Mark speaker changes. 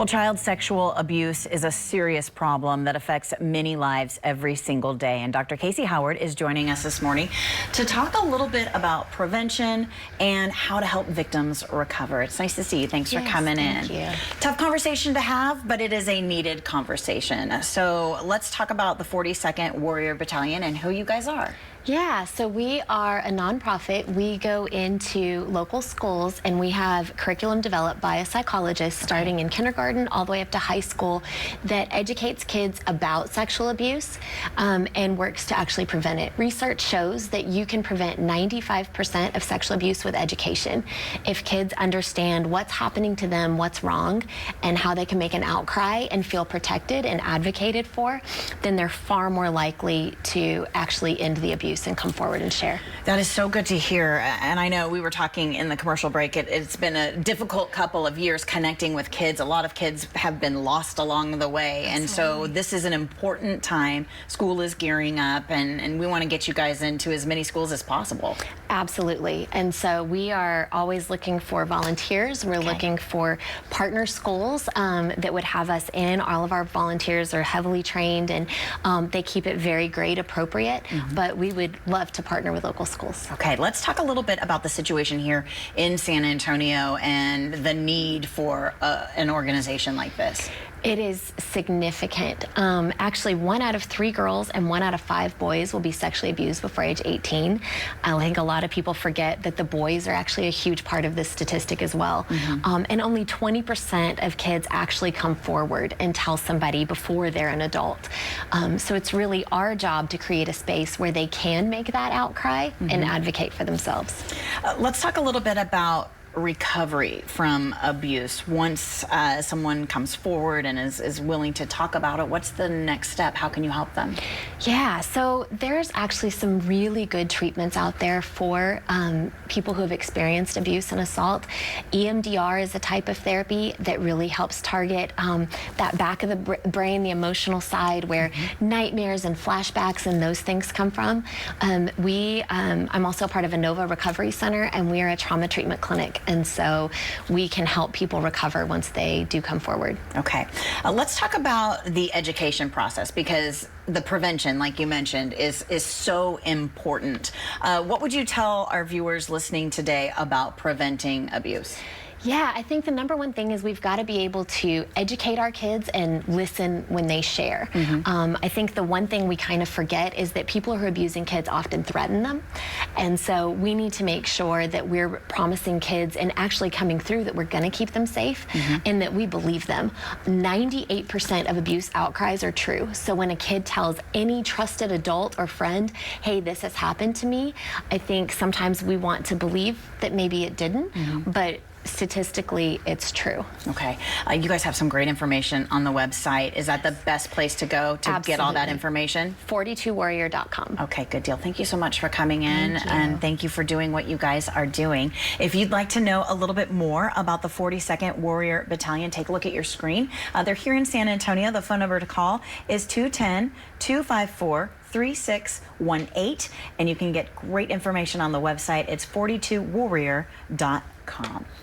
Speaker 1: Well, child sexual abuse is a serious problem that affects many lives every single day. And Dr. Kasi is joining us this morning to talk a little bit about prevention and how to help victims recover. It's nice to see you. Thanks for coming in.
Speaker 2: Thank you.
Speaker 1: Tough conversation to have, but it is a needed conversation. So let's talk about the 42nd Warrior Battalion and who you guys are.
Speaker 2: Yeah, so we are a nonprofit. We go into local schools and we have curriculum developed by a psychologist starting in kindergarten all the way up to high school that educates kids about sexual abuse and works to actually prevent it. Research shows that you can prevent 95% of sexual abuse with education. If kids understand what's happening to them, what's wrong, and how they can make an outcry and feel protected and advocated for, then they're far more likely to actually end the abuse and come forward and share.
Speaker 1: That is so good to hear. And I know we were talking in the commercial break, it's been a difficult couple of years connecting with kids. A lot of kids have been lost along the way. Absolutely. And so this is an important time. School is gearing up and we want to get you guys into as many schools as possible.
Speaker 2: Absolutely. And so we are always looking for volunteers. We're looking for partner schools that would have us in. All of our volunteers are heavily trained and they keep it very grade appropriate, but we would love to partner with local schools.
Speaker 1: Okay, let's talk a little bit about the situation here in San Antonio and the need for an organization like this.
Speaker 2: It is significant. Actually, 1 out of 3 girls and 1 out of 5 boys will be sexually abused before age 18. I think a lot of people forget that the boys are actually a huge part of this statistic as well. And only 20% of kids actually come forward and tell somebody before they're an adult. So it's really our job to create a space where they can make that outcry and advocate for themselves.
Speaker 1: Let's talk a little bit about recovery from abuse. Once someone comes forward and is willing to talk about it, what's the next step? How can you help them?
Speaker 2: Yeah, so there's actually some really good treatments out there for people who have experienced abuse and assault. EMDR is a type of therapy that really helps target that back of the brain, the emotional side where nightmares and flashbacks and those things come from. I'm also part of a Nova Recovery Center, and we are a trauma treatment clinic. And so we can help people recover once they do come forward.
Speaker 1: Okay. Let's talk about the education process, because the prevention, like you mentioned, is so important. What would you tell our viewers listening today about preventing abuse?
Speaker 2: Yeah, I think the #1 thing is we've got to be able to educate our kids and listen when they share. I think the one thing we kind of forget is that people who are abusing kids often threaten them. And so we need to make sure that we're promising kids and actually coming through that we're going to keep them safe and that we believe them. 98% of abuse outcries are true. So when a kid tells any trusted adult or friend, hey, this has happened to me, I think sometimes we want to believe that maybe it didn't, but statistically, it's true.
Speaker 1: Okay. You guys have some great information on the website. Is that the best place to go to get all that information?
Speaker 2: 42warrior.com.
Speaker 1: Okay, good deal. Thank you so much for coming in, and thank you for doing what you guys are doing. If you'd like to know a little bit more about the 42nd Warrior Battalion, take a look at your screen. They're here in San Antonio. The phone number to call is 210-254-3618, and you can get great information on the website. It's 42warrior.com.